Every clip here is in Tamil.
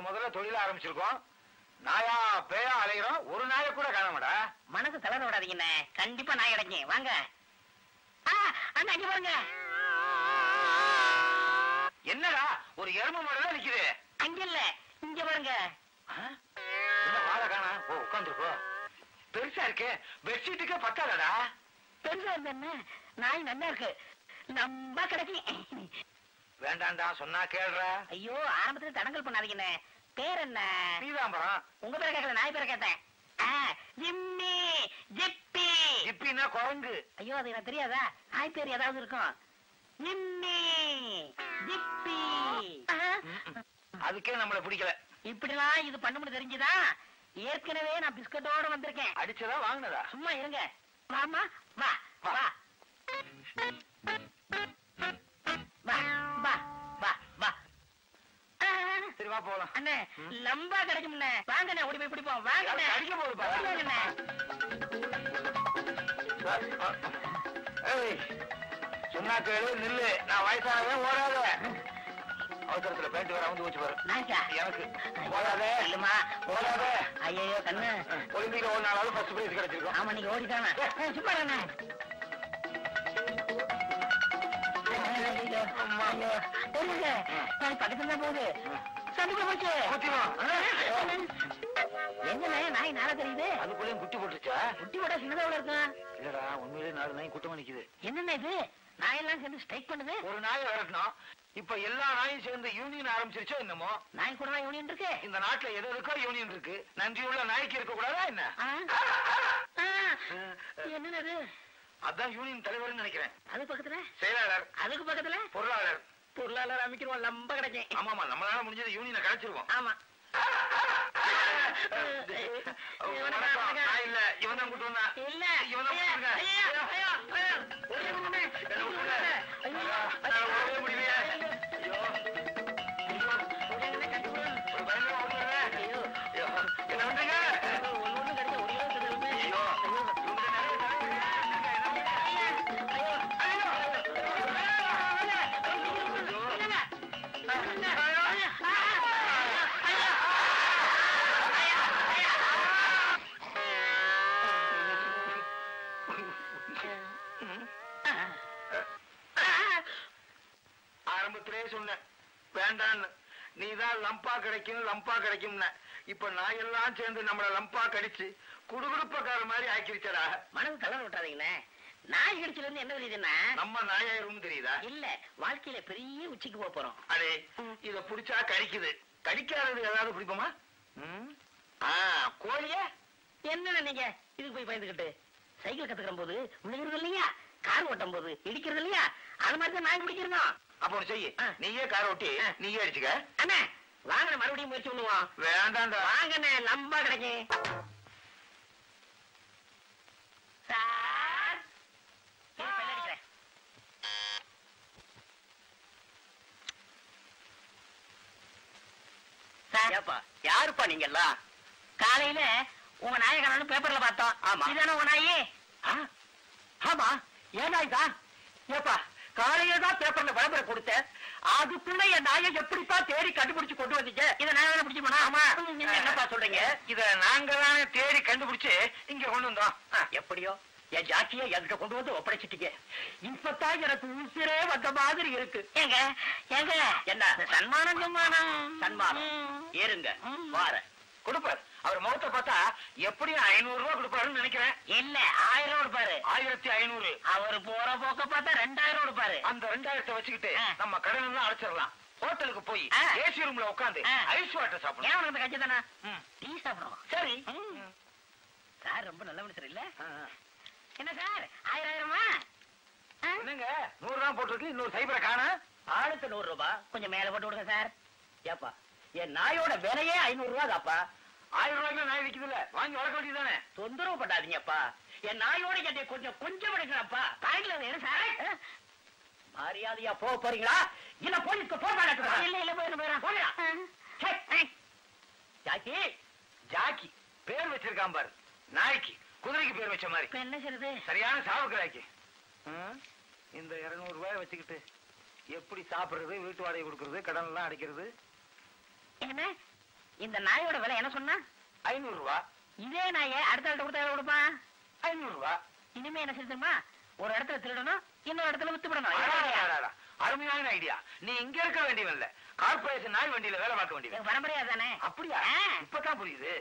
முதல்ல தொழில ஆரம்பிச்சிருக்கோம். நாயா பேயா அலைகிறோம், ஒரு நாய கூட காணமாடா. மனசு தளர விடாதீங்கண்ணே, கண்டிப்பா நாய் கிடைக்கும். வாங்க அண்ணா, அங்க பாருங்க. என்னடா ஒரு எறும்பு மாடா நிக்குது? அங்க இல்ல, இங்க பாருங்க. என்ன வாழை காணா? ஓ, உட்காந்துருக்கோ. பெருசா இருக்கு, பெட்ஷீட்டுக்கே பத்தாதடா. பெருசா இருந்த என்ன, நாய் நல்லா இருக்கு, நம்ப கிடைக்கும். வேண்டாண்டா, சொன்னா கேள்ற. ஐயோ, ஆரம்பத்துல தடங்கல் பண்ணாதீங்கண்ணே. பேர் என்ன? பீதாம்பரம். உங்க பேரை கேட்கல, நாய் பேரை கேட்டேன். ஜிம்மி, ஜிப்பி. ஜிப்பின்னா குரங்கு. ஐயோ, அது எனக்கு தெரியாதா? நாய் பேர் ஏதாவது இருக்கும். ஜிம்மி, ஜிப்பி. அதுக்கே நம்மள பிடிக்கல. இப்படிலாம் இது பண்ண முடியும் தெரிஞ்சுதா? ஏற்கனவே நான் பிஸ்கட்டோட வந்திருக்கேன். அடிச்சதா வாங்கினதா? சும்மா இருங்க. வாமா, வா வா வா வா வா வா. சரி வா போலாம். அண்ணே, லம்பா கிடைக்கும்ண்ணே. வாங்கண்ணே, ஓடி போய் பிடிப்போம். வாங்கண்ணே. அடிக்க போகுது வாங்கண்ணே. சொன்னா கேளு, நில்லு. நான் வயசானவே ஓடாத. அவசரத்துல பேண்ட் வேற வந்து வச்சு பாரு. எனக்கு ஓடாத. இல்லம்மா, ஓடாத. ஐயோ கண்ணு, ஒலிம்பிக்ல ஒரு நாளாவது ஃபர்ஸ்ட் பிரைஸ் கிடைச்சிருக்கும். ஆமா, நீங்க ஓடிட்டானே. சும்மா இருண்ணே. பக்கத்துல தான் போகுது. சந்திக்க போச்சு. என்னண்ணே, நாய் நாளா தெரியுது. அதுக்குள்ளேயும் குட்டி போட்டுருச்சா? குட்டி போட்டா சின்னதா இருக்கும். இல்லடா, உண்மையிலே 4 நாய் கூட்டமா நிக்குது. என்னண்ணே இது, நாயெல்லாம் சேர்ந்து ஸ்ட்ரைக் பண்ணுது. ஒரு நாயை விரட்டணும், இப்ப எல்லா நாயும் சேர்ந்து யூனியன் ஆரம்பிச்சிருச்சோ என்னமோ. நாய் கூட யூனியன் இருக்கு. இந்த நாட்டுல எது இருக்கோ யூனியன் இருக்கு. நன்றியுள்ள நாய்க்கு இருக்க கூடாதா என்ன? என்னது? அதான் யூனியன் தலைவர்னு நினைக்கிறேன். அது பக்கத்துல செயலாளர், அதுக்கு பக்கத்துல பொருளாளர். பொருளாளர் அமைக்கிறோம், லம்ப கிடைக்கும். ஆமாமா, நம்மளால முடிஞ்சது யூனியனை கிடைச்சிருவோம். ஆமா. நான் இல்ல, இவன் தான் கூட்டு வந்தான். இல்ல, இவன் தான் கூட்டு முடியலையே. என்ன பண்றீங்க? ஆரம்பத்திலே சொன்னேன் வேண்டான்னு. நீதான் லம்பா கிடைக்கும் லம்பா கிடைக்கும். இப்ப நாயெல்லாம் சேர்ந்து நம்மள லம்பா கடிச்சு குடுகுடுப்பக்கார மாதிரி ஆக்கிருச்சடா. மனசு தளர விட்டாதீங்கண்ணே. நாய் கடிச்சல இருந்து என்ன தெரியுதுன்னா, நம்ம நாயாயிரும் தெரியுதா? இல்ல, வாழ்க்கையில பெரிய உச்சிக்கு போக போறோம். அடே, இத புடிச்சா கடிக்குது. கடிக்காதது ஏதாவது பிடிக்குமா? கோழிய என்ன நீங்க இதுக்கு போய் பயந்துகிட்டு? சைக்கிள் கத்துக்கிற போது விழுகிறது இல்லையா, கார் ஓட்டும் போது இடிக்கிறது இல்லையா, அது மாதிரி தான் நாய் பிடிக்கிறோம். அப்ப ஒண்ணு செய்ய, நீயே கார் ஓட்டி நீயே அடிச்சுக்க. அண்ணே வாங்க, மறுபடியும் முயற்சி பண்ணுவோம். வேண்டாண்டா, வாங்கண்ணே, லம்பா கிடைக்கும். சார், அடிக்கிறேன். யாருப்பா நீங்க எல்லாம்? காலையில உங்க நாயை காணோம்னு பேப்பர்ல பார்த்தோம். ஆமா. இதானே உங்க நாயே? ஆமா, ஏன் நாய் தான்? ஏப்பா, காலையில தான் பேப்பர்ல விளம்பரம் கொடுத்தேன். அதுக்குள்ள என் நாயை எப்படிப்பா தேடி கண்டுபிடிச்சு கொண்டு வந்தீங்க? இதை நான் வேலை பிடிச்சு போனா? ஆமா, என்னப்பா சொல்றீங்க? இத நாங்க தானே தேடி கண்டுபிடிச்சு இங்க கொண்டு வந்தோம். எப்படியோ என் ஜாக்கிய என்கிட்ட கொண்டு வந்து ஒப்படைச்சிட்டீங்க. இப்பதான் எனக்கு உசிரே வந்த மாதிரி இருக்கு. ஏங்க ஏங்க, என்ன சன்மானம் சன்மானம் சன்மானம்? ஏறுங்க, வார கொடுப்பாரு. அவர் முகத்தை பார்த்தா எப்படியும் 500 ரூபாய் கொடுப்பாருன்னு நினைக்கிறேன். இல்ல, 1000 கொடுப்பாரு. 1500. அவர் போற போக்க பார்த்தா 2000 கொடுப்பாரு. அந்த 2000 வச்சுக்கிட்டு நம்ம கடன் எல்லாம் அடைச்சிடலாம். ஹோட்டலுக்கு போய் ஏசி ரூம்ல உட்காந்து ஐஸ் வாட்டர் சாப்பிடணும். ஏன் உனக்கு கட்சி தானே? டீ சாப்பிடுவோம். சரி. சார் ரொம்ப நல்ல மனுஷர் இல்ல? என்ன சார், 1000 என்னங்க 100 ரூபாய் போட்டிருக்கு, இன்னொரு சைபரை காண. ஆளுக்கு 100 ரூபாய். கொஞ்சம் மேல போட்டு விடுங்க சார். ஏப்பா, என் நாயோட விலையே 500 ரூபாய் தாப்பா. 1000 ரூபாய்க்கு நாய் விக்குது இல்ல, வாங்கி வளர்க்க வேண்டியதானே. தொந்தரவு பண்ணாதீங்கப்பா. என் நாயோட என்னை கொஞ்சம் எடுக்கலாம்ப்பா. பாக்கல என்ன சார்? மரியாதையா போக போறீங்களா இல்ல போலீஸ்க்கு போன் பண்ண? இல்ல இல்ல, போயிடும் போயிடும். ஜாக்கி, ஜாக்கி பேர் வச்சிருக்கான் பாரு. நாய்க்கு குதிரைக்கு பேர் வச்ச மாதிரி. இப்ப என்ன செய்யறது? சரியான சாவுக்கடாய்க்கு. இந்த 200 ரூபாய் வச்சுக்கிட்டு எப்படி சாப்பிடுறது, வீட்டு வாடகை கொடுக்கறது, கடன் எல்லாம் அடைக்கிறது? என்ன இந்த நாயோட விலை என்ன சொன்னா? 500 ரூபாய். இதே நாயை அடுத்த ஆள்கிட்ட கொடுத்தா எவ்வளவு கொடுப்பான்? 500 ரூபாய். இனிமே என்ன செஞ்சுமா, ஒரு இடத்துல திருடணும், இன்னொரு இடத்துல வித்துவிடணும். அருமையான ஐடியா. நீ இங்க இருக்க வேண்டியவன் இல்ல, கார்பரேஷன் நாய் வண்டியில வேலை பார்க்க வேண்டியவன். பரம்பரையா தானே? அப்படியா? இப்பதான் புரியுது.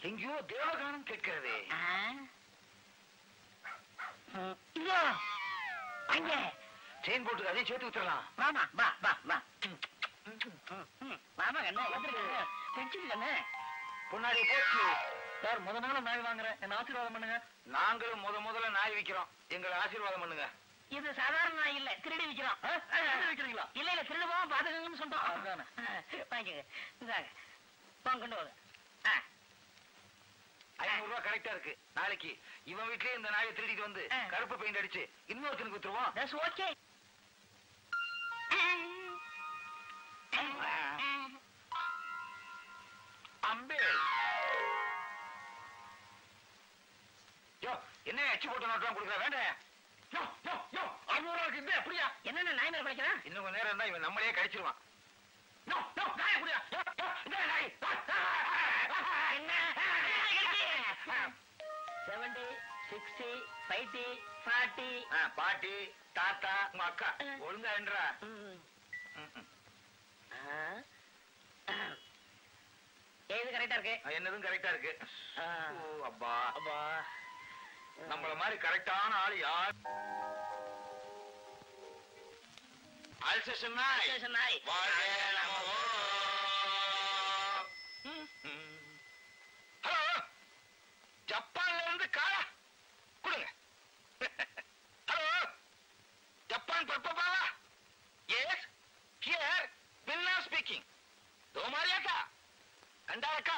எங்கேயோ தேவகானம் கேட்கிறது. இதோ அங்க செயின் போட்டு அதையும் சேர்த்து விட்டுறலாம். மாமா வா வா வா. மாமா என்ன வச்சிருக்கண்ணே? பொன்னாடி போச்சு சார். முதல்ல நாய் வாங்குறேன், என்ன ஆசீர்வாதம் பண்ணுங்க. நாங்களும் முதல்ல நாய் விக்கிறோம், எங்களை ஆசீர்வாதம் பண்ணுங்க. இது சாதாரண நாய் இல்ல, திருடி விக்கிறோம். வைக்கிறீங்களா? இல்ல இல்ல, திருடுவோம் பாத்துக்கங்கன்னு சொன்னோம். வாங்கிக்க. இந்தாங்க போங்க, கொண்டு வாங்க. 500 ரூபாய் கரெக்டா இருக்கு. நாளைக்கு இவன் வீட்லயே இந்த நாயை திருடிட்டு வந்து கருப்பு பெயிண்ட் அடிச்சு இன்னொருத்தனுக்கு வித்துருவோம். That's okay. அம்பே யோ, என்ன அச்சு போட்டு நோட்டெல்லாம் கொடுக்குற? வேண்டாம். யோ யோ யோ, 500 ரூபாய்க்கு இந்த அப்படியா? என்னென்ன நாய் மேல படிக்கிறான்? இன்னும் கொஞ்ச நேரம் இருந்தா இவன் நம்மளையே கடிச்சிருவான். யோ யோ, நாய் அப்படியா? யோ யோ, இந்த நாய். 70, 60, 50, 40. பாட்டி, தாத்தா, உங்க அக்கா ஒழுங்கா என்றா. இது கரெக்டா இருக்கு. என்னதும் கரெக்டா இருக்கு. ஓ அப்பா, அப்பா நம்மள மாதிரி கரெக்டான ஆள் யார்? ஆல்சேஷன் நாய். நாய். வாழ்க நமோ. ஹலோ, ஜப்பான்ல இருந்து காரா கொடுங்க. ஹலோ, ஜப்பான் பர்பபா. Yes, here Pinna speaking. தோமாரியா கா अंडाका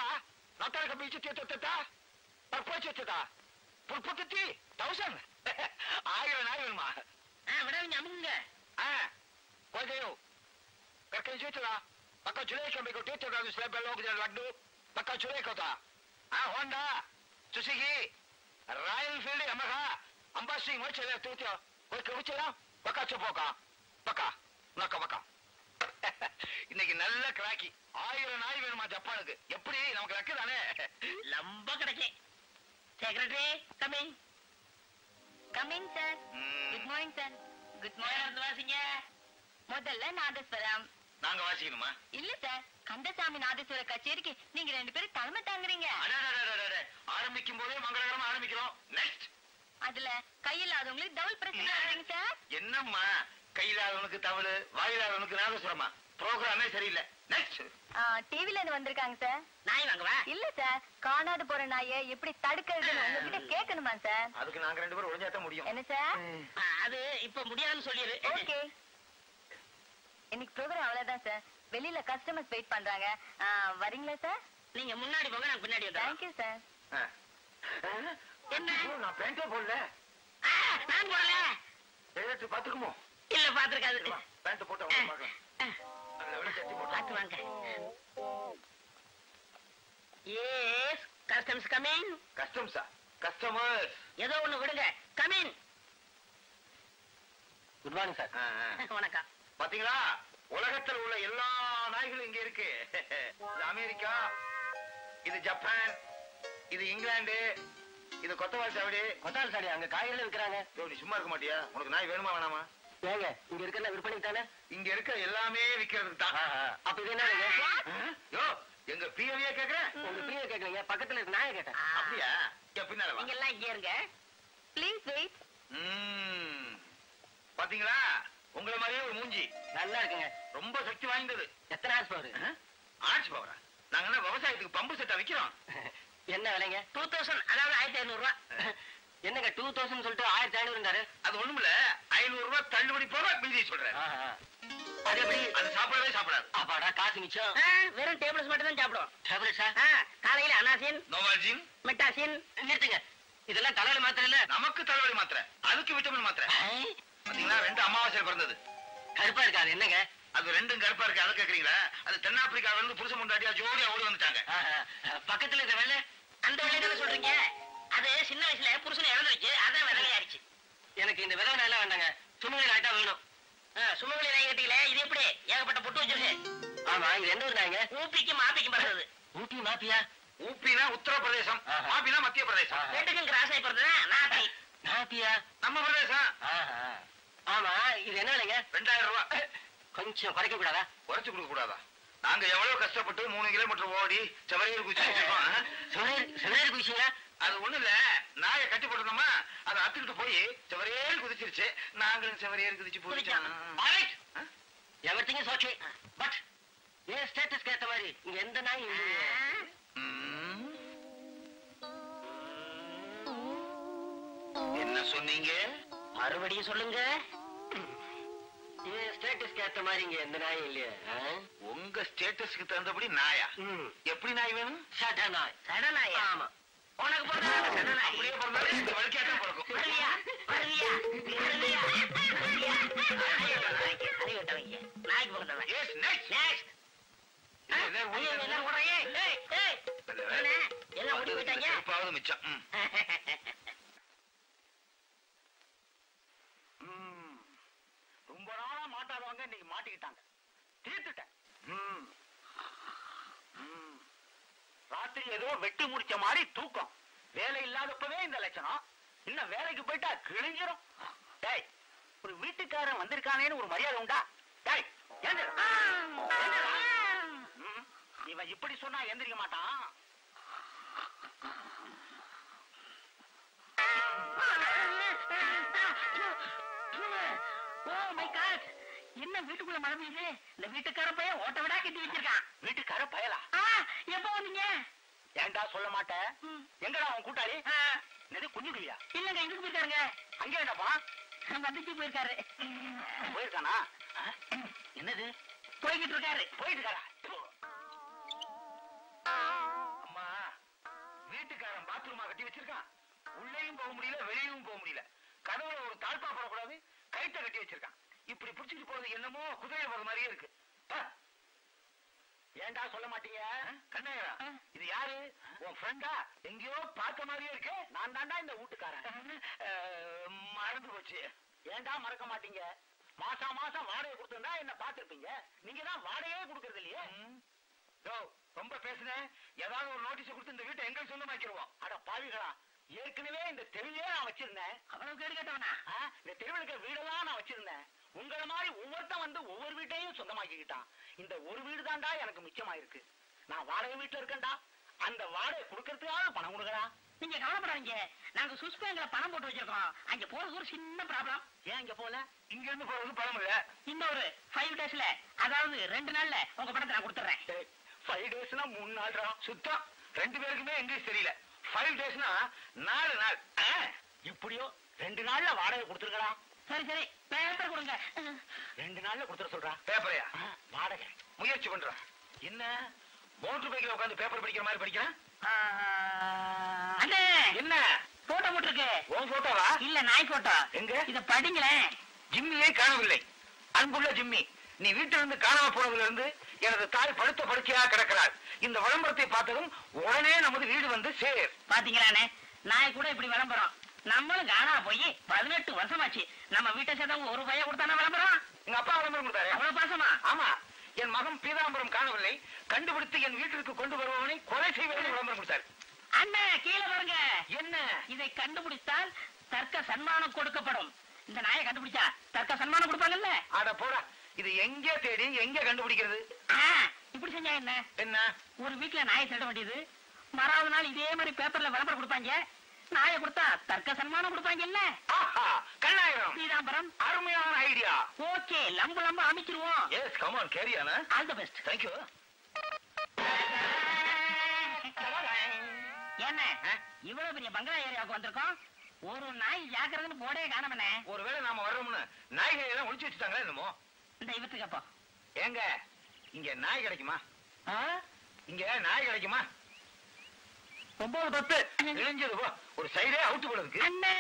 नोटाका बीच तेता परपोच तेता पुरपति 1000 आयो नायमा விடவே ஞாபகங்க. कोदेयो करके जेतला पक्का जुले के बेको तेता द स्लैब लोग जे लड्डू पक्का जुले को था Honda Suzuki Royal Field Yamaha अंबासी मोचले तोतियो कोई कबुचला पक्का चपोका पक्का नका पक्का இன்னைக்கு நல்ல கிராக்கி. 1000 நாய் வேணுமா ஜப்பானுக்கு? எப்படி நமக்கு லக்கு தானே? லம்ப கிடைக்கே. Secretary coming. Coming sir. Good morning sir. Good morning. வாசிங்க. முதல்ல நாதஸ்வரம். நாங்க வாசிக்கணுமா? இல்ல சார், கந்தசாமி நாதஸ்வர கச்சேரிக்கு நீங்க 2 பேரும் தலைமை தாங்குறீங்க. ஆரம்பிக்கும் போதே மங்களகரமா ஆரம்பிக்கிறோம். நெக்ஸ்ட் அதுல கையில்லாதவங்களுக்கு டபுள் பிரச்சனை ஆகுறீங்க சார். என்னம்மா, கையில்லாதவனுக்கு தவளு, வாயில்லாதவனுக்கு நாதஸ்வரமா? ப்ரோகிராமே சரியில்லை. நெக்ஸ்ட் டிவில இருந்து வந்திருக்காங்க சார். நாய் வாங்கவா? இல்ல சார், காணாது போற நாயை எப்படி தடுக்கிறதுன்னு உங்ககிட்ட கேட்கணுமா சார்? அதுக்கு நாங்க 2 பேரும் ஒளிஞ்சாதான் முடியும். என்ன சார்? அது இப்ப முடியாதுன்னு சொல்லிரு. ஓகே, இன்னைக்கு ப்ரோகிராம் அவ்வளவுதான் சார். வெளியில கஸ்டமர்ஸ் வெயிட் பண்றாங்க. வரீங்களா சார்? நீங்க முன்னாடி போங்க, நான் பின்னாடி வந்துறேன். Thank you sir. என்ன? நான் பேண்டே போடல. நான் போடல. டேரக்டர் பாத்துக்குமோ? இல்ல பாத்துருக்காது. பேண்ட் போட்டு அவளை பார்க்கலாம். பாத்து வாங்க. Yes, customers coming. கஸ்டம்ஸா? கஸ்டமர்ஸ் ஏதோ ஒண்ணு விடுங்க. கமிங். Good morning sir. வணக்கம். பாத்தீங்களா, உலகத்தில் உள்ள எல்லா நாய்களும் இங்க இருக்கு. இது அமெரிக்கா, இது ஜப்பான், இது இங்கிலாந்து, இது கொத்தவால் சாவடி. கொத்தால் சாடி அங்க காய்கறி விற்கிறாங்க. நீ சும்மா இருக்க மாட்டியா? உனக்கு நாய் வேணுமா வேணாமா? ஏங்க இங்க இருக்கிற விற்பனை தானே? இங்க இருக்க எல்லாமே விக்கிறதுக்கு தான். அப்ப இது என்ன? யோ, எங்க பிஏவியே கேக்குறேன். உங்க பிஏ கேட்கறீங்க, பக்கத்துல இருக்க நாயை கேட்டேன். அப்படியா? பின்னால வா. நீங்க எல்லாம் இங்க இருங்க. Please wait. பாத்தீங்களா, உங்களை மாதிரியே ஒரு மூஞ்சி. நல்லா இருக்குங்க. ரொம்ப சக்தி வாய்ந்தது. எத்தனை ஹார்ஸ் பவர்? ஆட்சி பவரா? நாங்க என்ன விவசாயத்துக்கு பம்பு செட்டா விக்கிறோம்? என்ன விலைங்க? 2000, அதாவது 1500 ரூபாய். என்னங்க 2000 சொல்லிட்டு 1500 அது ஒண்ணுமில்ல, 500 ரூபாய் தள்ளுபடி போக மீதி சொல்றேன். அது எப்படி? அது சாப்பிடவே சாப்பிடாது. அப்பாடா, காசு மிச்சம். வெறும் டேபிள்ஸ் மட்டும் தான் சாப்பிடும். டேப்லெட்ஸா? காலையில அனாசின், நோவால்ஜின், மெட்டாசின். நிறுத்துங்க, இதெல்லாம் தலைவலி மாத்திரை இல்ல. நமக்கு தலைவலி மாத்திரை, அதுக்கு விட்டமின் மாத்திரை. பாத்தீங்களா, 2 அமாவாசை பிறந்தது. கருப்பா இருக்கா? அது என்னங்க? அது 2ம் கருப்பா இருக்கு. அதை கேக்குறீங்களா? அது தென்னாப்பிரிக்காவில இருந்து புருஷ முண்டாட்டியா ஜோடியா ஓடி வந்துட்டாங்க. பக்கத்துல இந்த வெள்ளை, அந்த வேலையை தானே சொல்றீங்க? அது சின்ன வயசுல புருஷனை இழந்துருச்சு, அதான் விதவையாயிருச்சு. எனக்கு இந்த விதவை எல்லாம் வேண்டாங்க, சுமங்கலி ஆயிட்டா வேணும். சுமங்கலி நாய் கட்டியில இது எப்படி ஏகப்பட்ட பொட்டு வச்சிருக்கு? ஆமா இது எந்த ஊர் நாங்க? ஊப்பிக்கு மாப்பிக்கு பிறந்தது. ஊட்டி மாப்பியா? ஊப்பினா உத்தரப்பிரதேசம், மாப்பினா மத்திய பிரதேசம். ரெண்டுக்கும் கிராஸ் ஆகி பிறந்ததா நாப்பி. மாப்பியா? நம்ம பிரதேசம். ஆமா இது என்ன விலைங்க? 2000 ரூபாய். கொஞ்சம் குறைக்க கூடாதா? குறைச்சு கொடுக்க கூடாதா? நாங்க எவ்வளவு கஷ்டப்பட்டு 3 கிலோமீட்டர் ஓடி செவரையில் குதிச்சிருக்கோம். சிவரேரி குதிச்சீங்களா? அது ஒண்ணு இல்ல, நாயை கட்டி போட்டோமா அதை அத்துக்கிட்டு போய் செவரையில் குதிச்சிருச்சு. நாங்களும் செவரையில் குதிச்சு போயிட்டோம். எவர்த்திங்க ஓகே. பட் ஏன் ஸ்டேட்டஸ்க்கு ஏத்த மாதிரி இங்க எந்த நாய் என்ன சொன்னீங்க? மறுபடியும் சொல்லுங்க. ஏன் ஸ்டேட்டஸ்க்கு ஏத்த மாதிரி இங்க எந்த நாயும் இல்லையா? உங்க ஸ்டேட்டஸ்க்கு தகுந்தபடி நாயா? எப்படி நாய் வேணும்? சட நாய். சடநாய். ஆமா. உனக்கு பிறந்தது சடநாய். அப்படியே பிறந்தாலும் இந்த வலிக்காதான் பிறக்கும். வருவியா வருவியா வருவியா வருவியா? அறிவிட்டவங்க நாய்க்கு பிறந்தவன். Yes, next. நெக்ஸ்ட். எல்லாம் ஓடுறீங்க. எல்லாம் ஓடி போயிட்டாங்க. செருப்பாவது மிச்சம். ரொம்ப நாளா மாட்டாதவங்க இன்னைக்கு மாட்டிக்கிட்டாங்க. தீர்த்துட்டேன். ராத்திரி ஏதோ வெட்டி முடிச்ச மாதிரி தூக்கம். வேலை இல்லாதப்பவே இந்த லட்சணம். இன்னும் வேலைக்கு போயிட்டா கிழிஞ்சிரும். டேய், ஒரு வீட்டுக்காரன் வந்திருக்கானேன்னு ஒரு மரியாதை உண்டா? டேய், எழுந்திரு. எழுந்திருடா. இவன் இப்படி சொன்னா எந்திரிக்க மாட்டான். ஓ மை காட், என்ன வீட்டுக்குள்ள மழை பெய்யுது? இந்த வீட்டுக்கார பையன் ஓட்ட விடா கட்டி வச்சிருக்கான். வீட்டுக்கார பயலா? எப்போ வந்தீங்க? ஏன்டா சொல்ல மாட்டேன்? எங்கடா அவன் கூட்டாளி? என்னது குஞ்சுக்குலியா? இல்லங்க, இதுக்கு போயிருக்காருங்க. அங்க என்னப்பா? வந்துச்சு போயிருக்காரு. போயிருக்கானா? என்னது போய்கிட்டு இருக்காரு. போயிட்டு இருக்காரா? அம்மா, வீட்டுக்காரன் பாத்ரூமா கட்டி வச்சிருக்கான். உள்ளேயும் போக முடியல, வெளியும் போக முடியல. கதவுல ஒரு தாழ்பா போடக்கூடாது, கைத்த கட்டி வச்சிருக்கான். இப்படி புடிச்சிட்டு போறது என்னமோ குதிரையில போற மாதிரியே இருக்கு. ஏன்டா சொல்ல மாட்டீங்க? கண்ணையா, இது யாரு? உன் ஃப்ரெண்டா? எங்கேயோ பார்த்த மாதிரியே இருக்கு. நான் தாண்டா இந்த வீட்டுக்காரன். மறந்து போச்சு. ஏன்டா மறக்க மாட்டீங்க? மாசம் மாசம் வாடகை கொடுத்திருந்தா என்ன பார்த்திருப்பீங்க. நீங்க தான் வாடகையே கொடுக்கறது இல்லையே. ரொம்ப பேசுனேன். ஏதாவது ஒரு நோட்டீஸ் கொடுத்து இந்த வீட்டை எங்க சொந்தமாக்கிடுவோம். அட பாவிகளா, ஏற்கனவே இந்த தெருவே நான் வச்சிருந்தேன். அவ்வளவு கேடு கேட்டவனா? இந்த தெருவில் இருக்கிற வீடெல்லாம் நான் வச்சிருந்தேன். உங்களை மாதிரி ஒவ்வொருத்தன் வந்து ஒவ்வொரு வீட்டையும் சொந்தமாக்கிக்கிட்டான். இந்த ஒரு வீடு தான்டா எனக்கு மிச்சமாயிருக்கு. நான் வாடகை வீட்டுல இருக்கேன்டா. அந்த வாடகை கொடுக்கறதுக்காக பணம் கொடுக்கறா. நீங்க கவலைப்படாதீங்க, நாங்க சுவிஸ் பேங்க்ல பணம் போட்டு வச்சிருக்கோம். அங்க போறது ஒரு சின்ன ப்ராப்ளம். ஏன் இங்க போல? இங்க இருந்து போறது பணம் இல்ல. இன்னொரு 5 daysல, அதாவது 2 நாள்ல உங்க பணத்தை நான் கொடுத்துறேன். 5 daysனா 3 நாள்ரா. சுத்தம் 2 பேருக்குமே இங்கிலீஷ் தெரியல. 5 daysனா 4 நாள். இப்படியோ 2 நாள்ல வாடகை கொடுத்துருக்கா. சரி சரி, பேப்பர் கொடுங்க. 2 நாள்ல கொடுத்துட சொல்றா. பேப்பரையா? வாடகை முயற்சி பண்றேன். என்ன மோட்டர் பைக்ல உட்காந்து பேப்பர் படிக்கிற மாதிரி படிக்கிறேன்? அண்ணே, என்ன போட்டோ போட்டுருக்கு. உன் போட்டோவா? இல்ல, நாய் போட்டோ. எங்க? இத படிங்களேன். ஜிம்மியை காணவில்லை. அன்புள்ள ஜிம்மி, நீ வீட்டிலிருந்து காணாம போனதுல இருந்து எனது தாய் படுத்த படுக்கையா கிடக்கிறாள். இந்த விளம்பரத்தை பார்த்ததும் உடனே நமது வீடு வந்து சேர். பாத்தீங்களானே, நாய் கூட இப்படி விளம்பரம். நம்மளும் காணா போய் 18 வருஷமாச்சு. நம்ம வீட்டை சேர்ந்தவங்க ஒரு பையன் கொடுத்தானா விளம்பரம்? எங்க அப்பா விளம்பரம் கொடுத்தாரு. அவ்வளவு பாசமா? ஆமா, என் மகன் பீதாம்பரம் காணவில்லை, கண்டுபிடித்து என் வீட்டிற்கு கொண்டு வருபவனை கொலை செய்வது விளம்பரம் கொடுத்தாரு. அண்ணா, கீழே பாருங்க. என்ன? இதை கண்டுபிடித்தால் தர்க்க சன்மானம் கொடுக்கப்படும். இந்த நாயை கண்டுபிடிச்சா தர்க்க சன்மானம் கொடுப்பாங்கல்ல? அட போடா, இது எங்கே தேடி எங்க கண்டுபிடிக்கிறது? இப்படி செஞ்சா என்ன? என்ன? ஒரு வீட்டுல நாயை தேட வேண்டியது, மறாவது நாள் இதே மாதிரி பேப்பர்ல விளம்பரம் கொடுப்பாங்க. நாயை கொடுத்தா தர்க்க சன்மானம் கொடுப்பாங்கல்ல? கண்ணாயிரம் பீதாம்பரம், அருமையான ஐடியா. ஓகே, லம்பு லம்பு அமைச்சிருவோம். Yes, come on, carry on. All the best. Thank you. என்ன இவ்வளவு பெரிய பங்களா ஏரியாவுக்கு வந்திருக்கோம், ஒரு நாய் ஜாக்கிரதைன்னு போடே காணமனே. ஒருவேளை நாம வர்றோம்னு நாய்களை எல்லாம் ஒளிச்சு வச்சுட்டாங்களா என்னமோ? இந்த இவத்துக்கு அப்போ ஏங்க, இங்க நாய் கிடைக்குமா? இங்க நாய் கிடைக்குமா? 9-10 இழிஞ்சது போ. ஒரு சைடே அவுத்து போடுறதுக்கு. அண்ணே,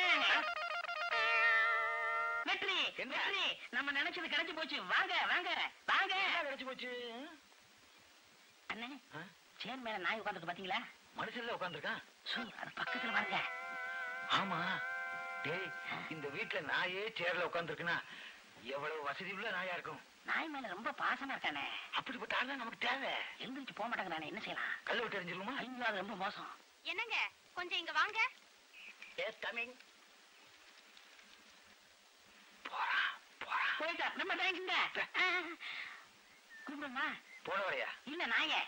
வெற்றி என்ன? வெற்றி, நம்ம நினைச்சது கிடைச்சு போச்சு. வாங்க வாங்க வாங்க. கிடைச்சு போச்சு. அண்ணே, சேர் மேல நாய் உட்கார்ந்துருக்கு பாத்தீங்களா? மனுஷன்ல உட்கார்ந்துருக்கான். அது பக்கத்துல பாருங்க. ஆமா. டேய், இந்த வீட்டுல நாயே சேர்ல உட்கார்ந்துருக்குன்னா எவ்வளவு வசதி உள்ள நாயா இருக்கும். நாய் மேல ரொம்ப பாசமா இருக்கானே. அப்படிப்பட்ட ஆள் தான் நமக்கு தேவை. எந்திரிச்சு போக மாட்டாங்க. நானே என்ன செய்யலாம்? கல்ல விட்டு எறிஞ்சிருமா? ஐயோ, அது ரொம்ப மோசம். என்னங்க கொஞ்சம் இங்க வாங்க. Yes coming. போறான் போறான். போயிட்டா நம்ம தேங்கிங்க. கூப்பிடுமா? போன வரையா? இல்ல நாயே.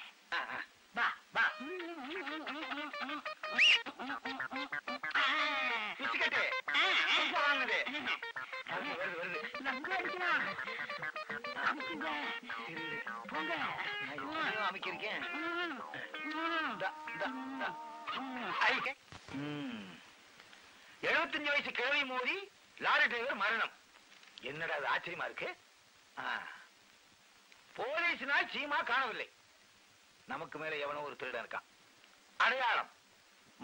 வா வா. பிஸ்கட்டு வாங்குது. வருது வருது. நம்ம அடிக்கலாம். அமுக்குங்க. போங்க. நான் அமைக்கிருக்கேன். 75 வயசு கிழவி மோதி லாரி டிரைவர் மரணம். என்னடா அது ஆச்சரியமா இருக்கு. போலீஸ்னால் சீமா காணவில்லை. நமக்கு மேல எவனோ ஒரு திருடன் இருக்கான். அடையாளம்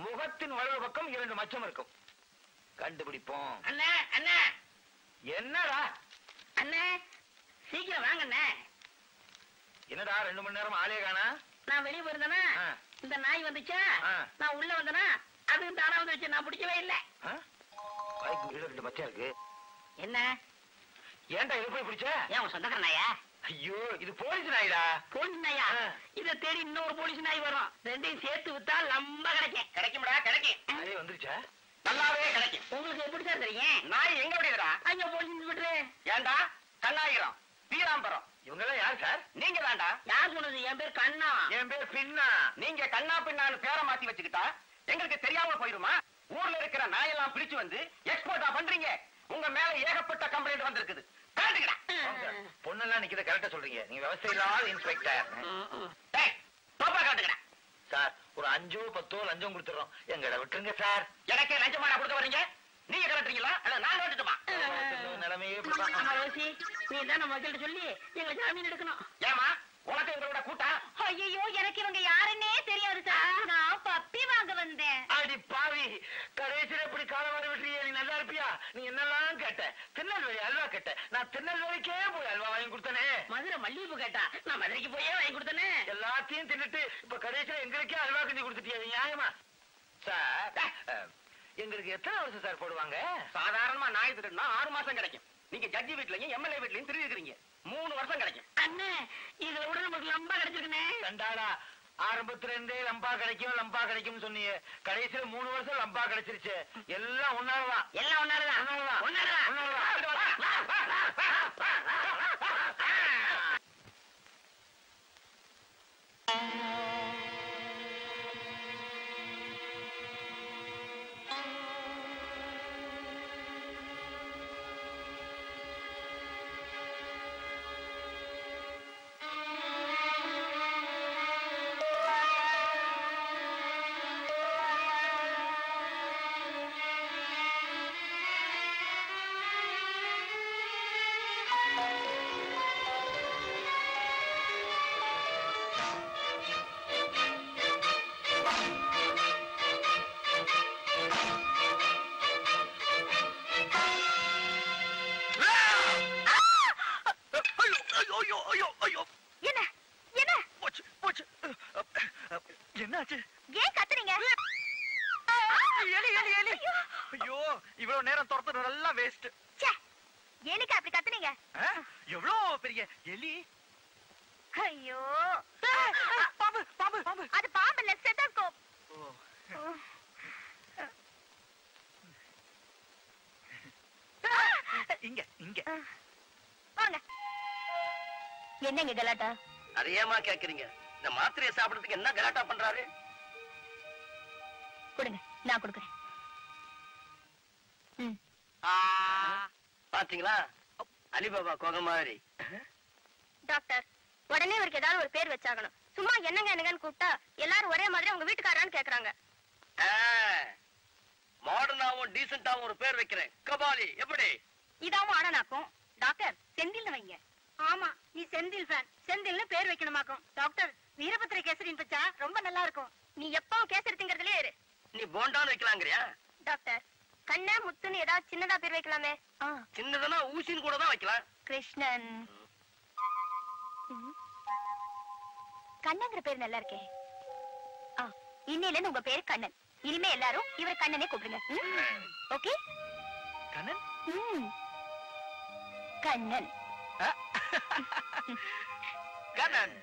முகத்தின் வலது பக்கம் 2 மச்சம் இருக்கும். கண்டுபிடிப்போம். அண்ணே அண்ணே. என்னடா அண்ணே சீக்கிரம் வாங்க அண்ணே. என்னடா 2 மணி நேரம் ஆளே காணா? நான் வெளியே போயிருந்தேனா இந்த நாய் வந்துச்சா, நான் உள்ள வந்தனா அது தானா வந்துச்சு. நான் பிடிக்கவே இல்லை. வாய்க்கு கீழே 2 மச்சம் இருக்கு. என்ன ஏன்டா இது போய் பிடிச்ச? ஏன் உன் சொந்தக்கார நாயா? ஐயோ இது போலீஸ் நாய்டா. போலீஸ் நாயா? இதை தேடி இன்னொரு போலீஸ் நாய் வரும். ரெண்டையும் சேர்த்து வித்தா லம்ப கிடைக்கும். கிடைக்கும்டா கிடைக்கும். நாயே வந்துருச்சா? நல்லாவே கிடைக்கும். உங்களுக்கு எப்படி சார் தெரியும்? நாய் எங்க அப்படிடா? ஐயோ போலீஸ் விட்டுரு. ஏண்டா கண்ணாயிரம் வீராம்பரம் இவங்க எல்லாம் யார் சார்? நீங்க தான்டா. யார் சொன்னது? என் பேர் கண்ணா. என் பேர் பின்னா. நீங்க கண்ணா பின்னான்னு பேரை மாத்தி வச்சுக்கிட்டா எங்களுக்கு தெரியாம போயிருமா? ஊர்ல இருக்கிற நாயெல்லாம் பிடிச்சு வந்து எக்ஸ்போர்ட்டா பண்றீங்க. உங்க மேல ஏகப்பட்ட கம்ப்ளைண்ட் வந்திருக்குது. பொண்ணெல்லாம் நிக்கிறத கரெக்டா சொல்றீங்க. நீங்க விவசாய இல்லாத இன்ஸ்பெக்டர். சார் ஒரு 5 10 லஞ்சம் கொடுத்துறோம். எங்கட விட்டுருங்க சார். எனக்கே லஞ்சமா கொடுக்க வரீங்க? நீங்க கலட்டுறீங்களா? நான் கலட்டுமா? நிலைமையே நீ தான் நம்ம வக்கீல்ட்ட சொல்லி எங்களை ஜாமீன் எடுக்கணும். ஏமா உனக்கு எங்களோட கூட்டா? ஐயோ எனக்கு இவங்க யாருன்னே தெரியாது சார். நான் பப்பி வாங்க வந்தேன். அடி பாவி, கடைசியில இப்படி காலம் வர விட்டுறியே. நீ நல்லா இருப்பியா? நீ என்னெல்லாம் கேட்ட? திருநெல்வேலி அல்வா கேட்ட. நான் திருநெல்வேலிக்கே போய் அல்வா வாங்கி கொடுத்தனே. மதுரை மல்லிகைப்பூ கேட்டா நான் மதுரைக்கு போயே வாங்கி கொடுத்தனே. எல்லாத்தையும் தின்னுட்டு இப்ப கடைசியில எங்களுக்கே அல்வா கிண்டி கொடுத்துட்டியா? நியாயமா சார்? எங்களுக்கு எத்தனை வருஷம் சார் போடுவாங்க? சாதாரணமா நாய் திருடுனா 6 மாசம் கிடைக்கும். நீங்க ஜட்ஜி வீட்லயும் எம்எல்ஏ வீட்லயும் திருடி இருக்கிறீங்க. 3 வருஷம் கிடைக்கும். அண்ணே இதுல விட நமக்கு லம்பா கிடைச்சிருக்குனே. கண்டாடா, ஆரம்பத்துல இருந்தே லம்பா கிடைக்கும் லம்பா கிடைக்கும் சொன்னீங்க. கடைசியில 3 வருஷம் லம்பா கிடைச்சிருச்சு. எல்லாம் ஒன்னாலதான். எல்லாம் ஒன்னாலதான். என்னாச்சு? ஏன் கத்துறீங்க? எலி எலி எலி. ஐயோ இவ்வளவு நேரம் துரத்துறது எல்லாம் வேஸ்ட். ஏனுக்கு அப்படி கத்துனீங்க? எவ்வளவு பெரிய எலி. ஐயோ பாம்பு பாம்பு பாம்பு. அது பாம்பு இல்ல, ஸ்டெத்தோஸ்கோப். இங்க இங்க வாங்க. என்னங்க கலாட்டா? அது ஏமா கேக்குறீங்க? இந்த மாத்திரையை சாப்பிடுறதுக்கு என்ன கலாட்டா பண்றாரு? கொடுங்க, நான் கொடுக்குறேன். பாத்தீங்களா அலிபாபா கொகை மாதிரி. டாக்டர், உடனே இவருக்கு ஏதாவது ஒரு பேர் வச்சாகணும். சும்மா என்னங்க என்னங்கன்னு கூப்பிட்டா எல்லாரும் ஒரே மாதிரி உங்க வீட்டுக்காரான்னு கேக்குறாங்க. மாடர்னாவும் டீசென்டாவும் ஒரு பேர் வைக்கிறேன். கபாலி எப்படி? இதாவும் ஆடனாக்கும். டாக்டர், செந்தில் வைங்க. ஆமா, நீ செந்தில் ஃபேன். செந்தில்னு பேர் வைக்கணுமாக்கும். டாக்டர், வீரபத்திர கேசரின்னு வச்சா ரொம்ப நல்லா இருக்கும். நீ எப்பவும் கேசரி திங்கறதுலயே இரு. நீ போண்டான்னு வைக்கலாங்கிறியா? டாக்டர், கண்ணா முத்துன்னு ஏதாவது சின்னதா பேர் வைக்கலாமே. சின்னதுன்னா ஊசின்னு கூட தான் வைக்கலாம். கிருஷ்ணன். கண்ணங்கிற பேர் நல்லா இருக்கே. இன்னையில இருந்து உங்க பேரு கண்ணன். இனிமே எல்லாரும் இவர் கண்ணனே கூப்பிடுங்க. ஓகே? கண்ணன் கண்ணன். கண்ணன்